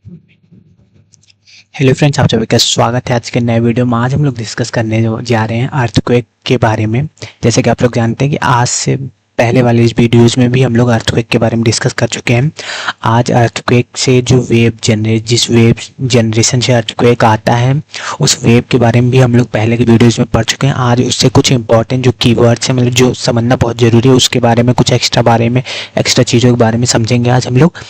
Hello friends, आप सभी का स्वागत है आज के नए वीडियो में। आज हम लोग डिस्कस करने जा रहे हैं अर्थक्वेक के बारे में। जैसे कि आप लोग जानते हैं कि आज से पहले वाले इस वीडियोज़ में भी हम लोग अर्थक्वेक के बारे में डिस्कस कर चुके हैं। आज अर्थक्वेक से जो जिस वेव जनरेशन से अर्थक्वेक आता है उस वेव के बारे में भी हम लोग पहले के वीडियोज़ में पढ़ चुके हैं। आज उससे कुछ इंपॉर्टेंट जो कीवर्ड्स हैं, मतलब जो समझना बहुत ज़रूरी है, उसके बारे में कुछ एक्स्ट्रा चीज़ों के बारे में समझेंगे आज हम लोग।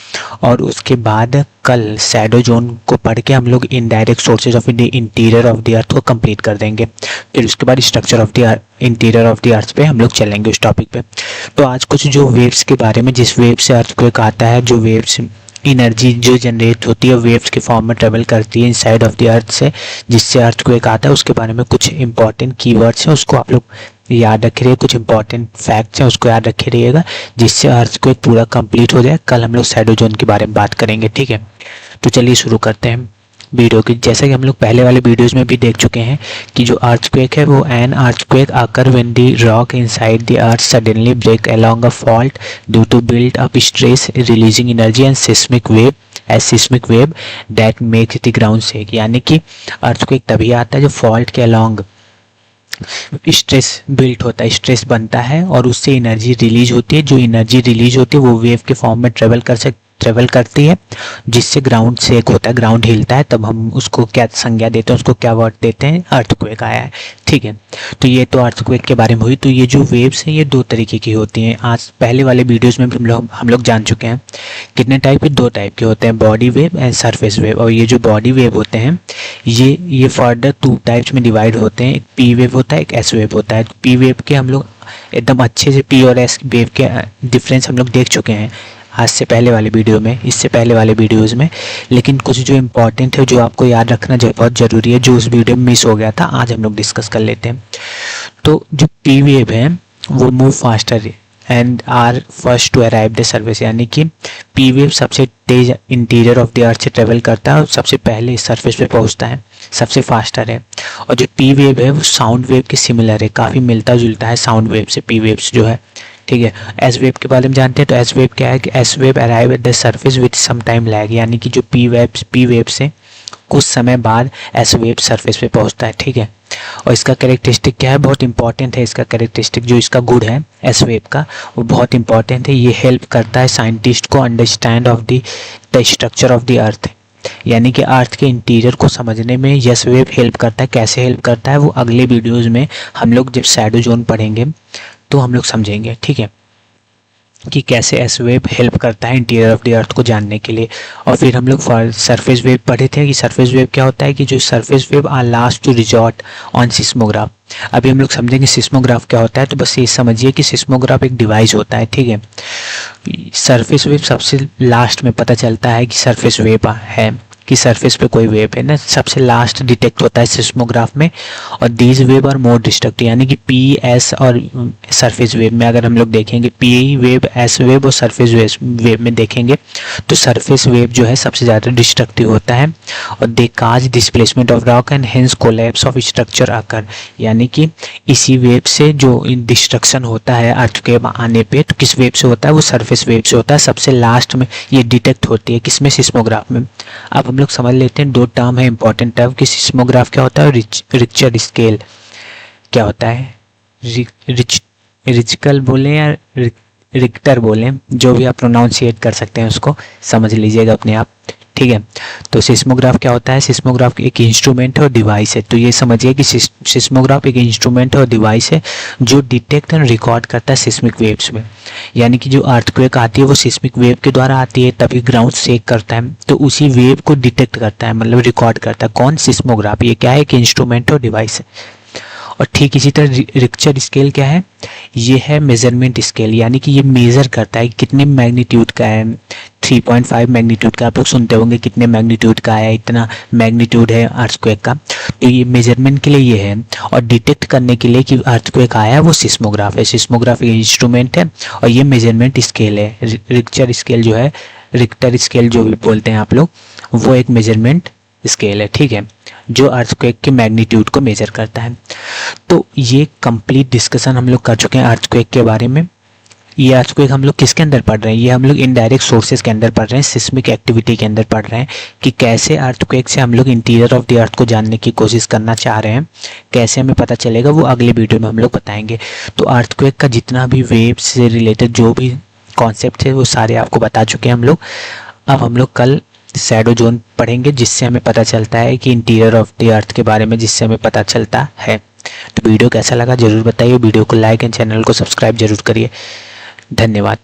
और उसके बाद कल शैडो जोन को पढ़ के हम लोग indirect sources of the interior of the अर्थ को कंप्लीट कर देंगे। फिर उसके बाद structure of the interior of the अर्थ पे हम लोग चलेंगे उस टॉपिक पे। तो आज कुछ जो वेव्स के बारे में, जिस वेव से अर्थक्वेक आता है, जो वेव्स एनर्जी जो जनरेट होती है वेव्स के फॉर्म में ट्रेवल करती है इनसाइड ऑफ द अर्थ से, जिससे अर्थक्वेक आता है, उसके बारे में कुछ इंपॉर्टेंट कीवर्ड्स हैं, उसको आप लोग याद रख रहिए। कुछ इंपॉर्टेंट फैक्ट्स हैं, उसको याद रखे रहिएगा, जिससे अर्थक्वेक पूरा कंप्लीट हो जाए। कल हम लोग शैडो जोन के बारे में बात करेंगे, ठीक है। तो चलिए शुरू करते हैं वीडियो की। जैसा कि हम लोग पहले वाले वीडियोस में भी देख चुके हैं कि जो अर्थक्वेक है वो an earthquake occur when the rock inside the earth suddenly break along a fault due to build up stress releasing energy and seismic wave that makes the ground shake. यानी कि अर्थक्वेक तभी आता है जब fault के along stress built होता है, stress बनता है और उससे एनर्जी रिलीज होती है। जो एनर्जी रिलीज होती है वो वेव के फॉर्म में ट्रेवल करती है, जिससे ग्राउंड शेक होता है, ग्राउंड हिलता है। तब हम उसको क्या संज्ञा देते हैं, उसको क्या वर्ड देते हैं, अर्थक्वेक आया है, ठीक है। तो ये तो अर्थक्वेक के बारे में हुई। तो ये जो वेव्स हैं ये दो तरीके की होती हैं। आज पहले वाले वीडियोस में भी हम लोग जान चुके हैं कितने टाइप के, दो टाइप के होते हैं, body wave and surface wave. और ये जो बॉडी वेव होते हैं ये फर्दर टू टाइप्स में डिवाइड होते हैं। एक पी वेव होता है, एक एस वेव होता है। पी वेव के हम लोग एकदम अच्छे से पी और एस वेव के डिफरेंस हम लोग देख चुके हैं आज से पहले वाले वीडियो में, इससे पहले वाले वीडियोस में। लेकिन कुछ जो इम्पोर्टेंट है, जो आपको याद रखना बहुत ज़रूरी है, जो उस वीडियो में मिस हो गया था, आज हम लोग डिस्कस कर लेते हैं। तो जो पी वेव है वो move faster and are first to arrive the surface. यानी कि पी वेव सबसे तेज इंटीरियर ऑफ द अर्थ से ट्रेवल करता है और सबसे पहले सरफेस पे पहुंचता है, सबसे फास्टर है। और जो पी वेव है वो साउंड वेव के सिमिलर है, काफ़ी मिलता जुलता है साउंड वेव से पी वेव्स जो है, ठीक है। एस वेव के बारे में जानते हैं। तो एस वेव क्या है कि S wave arrive at the surface with some time lag. यानी कि जो पी वेव से कुछ समय बाद एस वेव सरफेस पे पहुंचता है, ठीक है। और इसका कैरेक्टरिस्टिक क्या है, बहुत इंपॉर्टेंट है इसका कैरेक्टरिस्टिक। जो इसका गुड है एस वेव का वो बहुत इंपॉर्टेंट है। ये हेल्प करता है साइंटिस्ट को understand of the structure of the अर्थ। यानी कि अर्थ के इंटीरियर को समझने में यस वेव हेल्प करता है। कैसे हेल्प करता है वो अगले वीडियोज़ में हम लोग जब शैडो जोन पढ़ेंगे तो हम लोग समझेंगे, ठीक है, कि कैसे एस वेव हेल्प करता है इंटीरियर ऑफ द अर्थ को जानने के लिए। और फिर हम लोग सरफेस वेव पढ़े थे कि सरफेस वेव क्या होता है, कि जो surface wave are last to resort on seismograph. अभी हम लोग समझेंगे सिस्मोग्राफ क्या होता है। तो बस ये समझिए कि सिस्मोग्राफ एक डिवाइस होता है, ठीक है। सरफेस वेव सबसे लास्ट में पता चलता है कि सरफेस वेव है, कि सरफेस पे कोई वेव है ना, सबसे लास्ट डिटेक्ट होता है सिस्मोग्राफ में। और these wave are more destructive. यानी कि पी एस और सरफेस वेव में अगर हम लोग देखेंगे, पी वेव, एस वेव और सरफेस वेव में देखेंगे तो सरफेस वेव जो है सबसे ज़्यादा डिस्ट्रक्टिव होता है। और they cause displacement of rock and hence collapse of structure आकर। यानी कि इसी वेव से जो डिस्ट्रक्शन होता है अर्थ के आने पे, तो किस वेव से होता है, वो सरफेस वेव से होता है। सबसे लास्ट में ये डिटेक्ट होती है, किसमें, सिस्मोग्राफ में। अब हम लोग समझ लेते हैं, दो टर्म है इंपॉर्टेंट टर्म, कि सिस्मोग्राफ क्या होता है और रिक्टर स्केल क्या होता है। रिचकल बोले या रिक्टर बोले, जो भी आप प्रोनाउंसिएट कर सकते हैं उसको समझ लीजिएगा अपने आप, ठीक है। तो सिस्मोग्राफ क्या होता है, सिस्मोग्राफ एक इंस्ट्रूमेंट है और डिवाइस है। तो ये समझिए कि सिस्मोग्राफ एक इंस्ट्रूमेंट है और डिवाइस है जो डिटेक्ट एंड रिकॉर्ड करता है सिस्मिक वेव्स में। यानी कि जो अर्थक्वेक आती है वो सिस्मिक वेव के द्वारा आती है, तभी ग्राउंड शेक करता है, तो उसी वेव को डिटेक्ट करता है, मतलब रिकॉर्ड करता है। कौन, सिस्मोग्राफ। ये क्या है, एक इंस्ट्रूमेंट और डिवाइस है। और ठीक इसी तरह रिक्टर स्केल क्या है, ये है मेजरमेंट स्केल। यानी कि ये मेज़र करता है कितने मैग्नीट्यूड का है। 3.5 मैग्नीट्यूड का आप लोग सुनते होंगे, कितने मैग्नीट्यूड का है, इतना मैग्नीट्यूड है अर्थक्वेक का। तो ये मेजरमेंट के लिए ये है। और डिटेक्ट करने के लिए कि अर्थक्वेक आया वो सिस्मोग्राफ है। सिस्मोग्राफ ये इंस्ट्रूमेंट है और ये मेजरमेंट स्केल है। रिक्टर स्केल जो है, रिक्टर स्केल जो भी बोलते हैं आप लोग, वो एक मेजरमेंट स्केल है, ठीक है, जो अर्थक्वेक के मैग्नीट्यूड को मेजर करता है। तो ये कंप्लीट डिस्कशन हम लोग कर चुके हैं अर्थक्वेक के बारे में, ये अर्थक्वेक हम लोग किसके अंदर पढ़ रहे हैं, ये हम लोग इनडायरेक्ट सोर्सेज के अंदर पढ़ रहे हैं, सिस्मिक एक्टिविटी के अंदर पढ़ रहे हैं कि कैसे अर्थक्वेक से हम लोग इंटीरियर ऑफ द अर्थ को जानने की कोशिश करना चाह रहे हैं, कैसे हमें पता चलेगा वो अगले वीडियो में हम लोग बताएंगे। तो अर्थक्वेक का जितना भी वेव से रिलेटेड जो भी कॉन्सेप्ट है वो सारे आपको बता चुके हैं हम लोग। अब हम लोग कल शैडो जोन पढ़ेंगे जिससे हमें पता चलता है कि इंटीरियर ऑफ द अर्थ के बारे में, जिससे हमें पता चलता है। तो वीडियो कैसा लगा ज़रूर बताइए, वीडियो को लाइक एंड चैनल को सब्सक्राइब जरूर करिए। धन्यवाद।